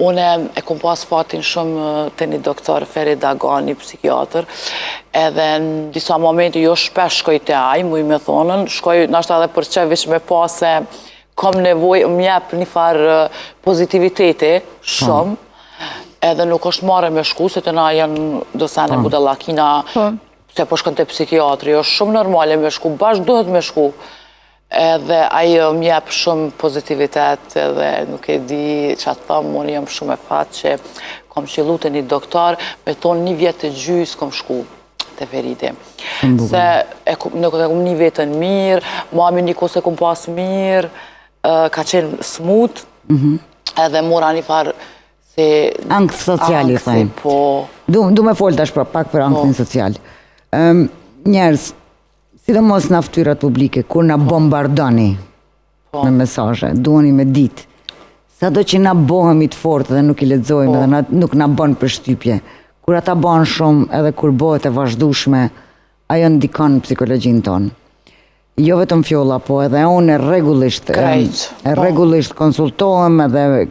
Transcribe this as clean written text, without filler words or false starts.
Une e kom pas fatin shumë të një doktor Ferit Dagan, një psikiatr, edhe në disa momente jo shpesh shkoj të aj, mu i me thonën, shkoj nashta edhe për që vish me pas se kom nevoj, më jep një farë pozitiviteti shumë, edhe nuk është marrë me shku, se të na janë dosene budallakina, se po shkën të psikiatri, është shumë normale me shku, bashkë duhet me shku. Edhe ajo më jep shumë pozitivitet edhe nuk e di që atë thamë, unë jam shumë e fatë që kom qëllu të një doktor, me tonë 1 vjet të gjys kom shku të Feriti. Se nuk e kom një vetën mirë, mami një kose kom pas mirë, ka qenë smut, edhe mora një farë se... Angth sociali, thajnë. Po... Du me folë tash pak për angthin social. Njerës, sidomos në ftyrat publike, kur na bombardoni me mesazhe, duheni me ditë, sa do që na bohemi të fortë dhe nuk i lexojmë dhe nuk na bën përshtypje, kur ata bën shumë edhe kur bëhet e vazhdueshme, ajo ndikon psikologjinë tonë. Jo vetëm fjolla, po edhe unë rregullisht konsultohem edhe